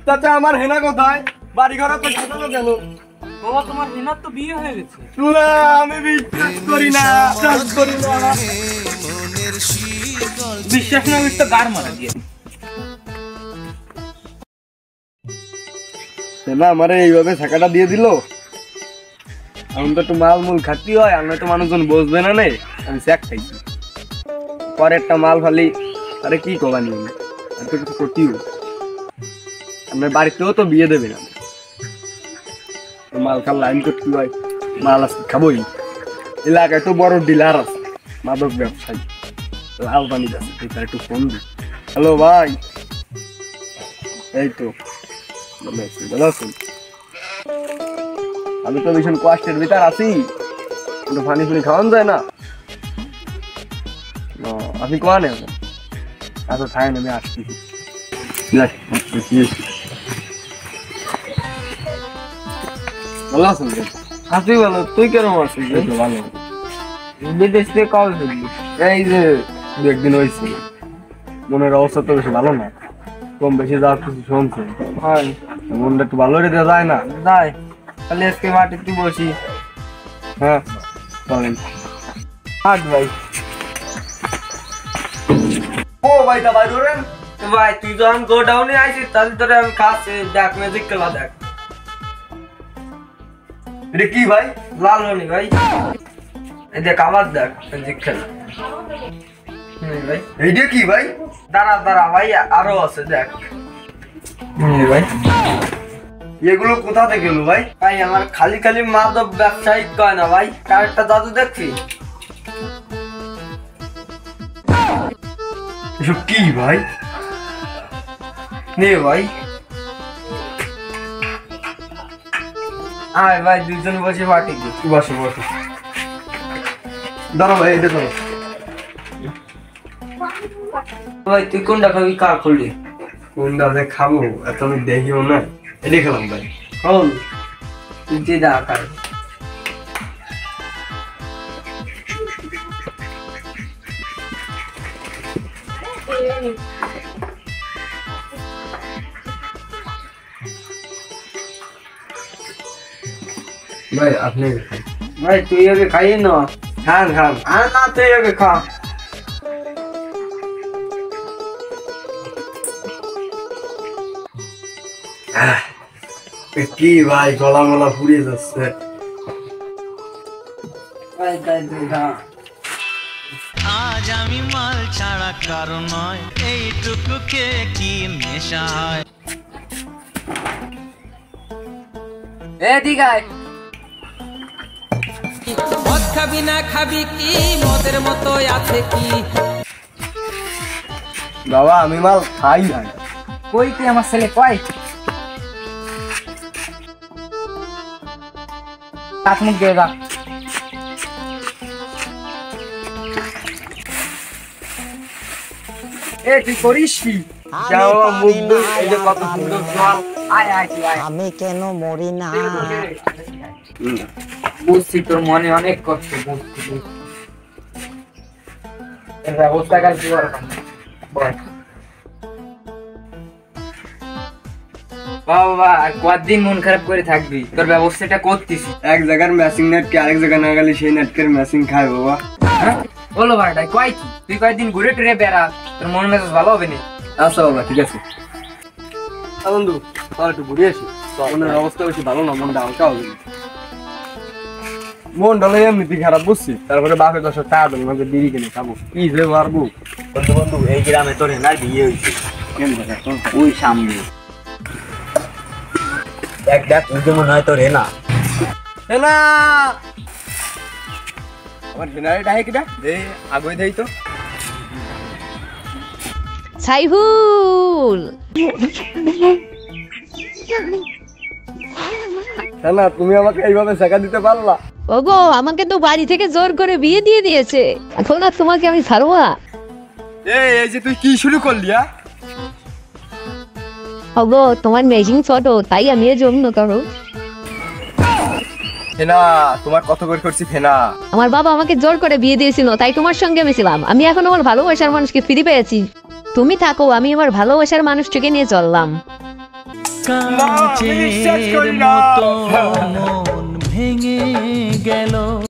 চাচা আমার হেনা কোথায়? বাড়ি ঘরে তো সাজানো কেন? বাবা তোমার হেনার তো বিয়ে হয়ে গেছে। না আমি বিশ্বাস করি না। বিশ্বাস না তো গার মারা দিয়ে। না আমারে এইভাবে ছাকাটা দিয়ে দিল। এখন তো একটু মাল মূল খাতি হয়, আর নয়তো মানুষজন বসবে না নে। আমি শেখ খাইছি পরে একটা মাল ফালি। আরে কি কবানি এত কিছু করতেই আপনার বাড়িতেও তো বিয়ে দেবে না। মাল খাল লাইন করতে হয়, মাল আসতে খাবোই। এলাকায় তো বড় ডিলার আছে মাদক ব্যবসায়ী, লাল পানি আছে। তার একটু ফোন দি। হ্যালো ভাই, এই তো ভালো আছেন? আমি তো ভীষণ কষ্টের ভিতর আছি, কিন্তু পানি ফুনি খাওয়ান যায় না। আপনি কোয়া নেই এত খায় না, আমি আসছি। ভালো আছেন? আছি ভালো, তুই কেমন আছিস? ভালো। বিদেশ থেকে কবে ফিরলি? এই যে দু একদিন হয়েছে। মনের অবস্থা তো বেশি ভালো না, কম বেশি যাওয়ার কিছু শুনছে। হয় মনটা একটু ভালো রেখে যায় না। যাই তাহলে আজকে মাটিতে বসি। হ্যাঁ চলেন। হাট ভাই। ও ভাই তা ভাই ধরেন। ভাই তুই যখন গোডাউনে আইছিস তাহলে তোরে আমি কাছে দেখ ম্যাজিক খেলা দেখ। এটা কি ভাই? লাল মনি ভাই, এই দেখ আবার দেখ ম্যাজিক খেলা। ভাই এইটা কি ভাই? দাঁড়া দাঁড়া ভাই, আরো আছে দেখ। ভাই এগুলো কোথা থেকে এলো ভাই? ভাই আমার খালি খালি মাদক ব্যবসায়ী কয় না ভাই, কারেক্টটা জাদু দেখছি। এসব কি ভাই? নে ভাই আয় ভাই, দুজন বসে পার্টি দি। বসো বসো। দাঁড়া ভাই, এটা ধরো। ভাই তুই কোনটা খাবি, কার খুললি? কোনটা যে খাবো এত আমি দেখিও না, এটাই খেলাম ভাই। হল তুই যে দা খাই। ভাই আপনি ভাই তুই আগে খাইয়ে না। খান খান। আর না তুই আগে খা। কি ভাই গলা মলা পুড়িয়ে যাচ্ছে। ভাই তাই তুই খা। আজ আমি মাল ছাড়া কারো নয়, এইটুকু কে কি নেশা হয়। ঠিক আছে, মদ খাবি না খাবি কি, মদের মতো আছে কি? বাবা আমি মাল খাই নাই। কই তুই আমার ছেলে কয়? হাত মুখ দিয়ে যা। তুই করিস কি? আমি কেন মরি না? বুঝছি তোর মনে অনেক কষ্ট, বুঝছি। ব্যবস্থা কাল কি বাবা, আর কতদিন মন খারাপ করে থাকবি? তোর ব্যবস্থাটা করতেছি। এক জায়গার ম্যাচিং নেট কে আরেক জায়গায় না গেলে সেই নেটকের ম্যাচিং খায় বাবা। বলো ভাড়াটাই কয় কি? তুই কয়েকদিন ঘুরে টুরে বেড়া, তোর মন মেজাজ ভালো হবে না। আচ্ছা বাবা ঠিক আছে। বন্ধু তাহলে একটু ঘুরে আসি, মনের অবস্থা বেশি ভালো না, মনটা হালকা হবে। মনটা লই এমনিতে খারাপ বুঝছি, তারপরে বাপে 10 টাকা দেবো, আমাকে বিড়ি কিনে খাবো। কি যে পারবো বন্ধু বন্ধু, এই গ্রামে তোর হেনার বিয়ে হয়েছে। ওই সামনে দেখ দেখ, তুই যেমন হয় তোর হেনা। হেনা আমার হেনারে ডাহে কিটা দে আগুই দেই তো। সাইফুল, হেনা তুমি আমাকে এইভাবে শেখা দিতে পারলা? ওগো আমাকে তো বাড়ি থেকে জোর করে বিয়ে দিয়ে দিয়েছে, এখন আর তোমাকে আমি ছাড়বো না। এই যে তুই কি শুরু করলি? ওগো তোমার মেশিন ছোট, তাই আমি এর জন্য করো। হেনা তোমার কত করে করছি ফেনা। আমার বাবা আমাকে জোর করে বিয়ে দিয়েছিল, তাই তোমার সঙ্গে আমি ছিলাম। আমি এখন আমার ভালোবাসার মানুষকে ফিরে পেয়েছি। তুমি থাকো, আমি আমার ভালোবাসার মানুষটাকে নিয়ে চললাম। বিশ্বাস কাচের করি না। মতো মন ভেঙে গেল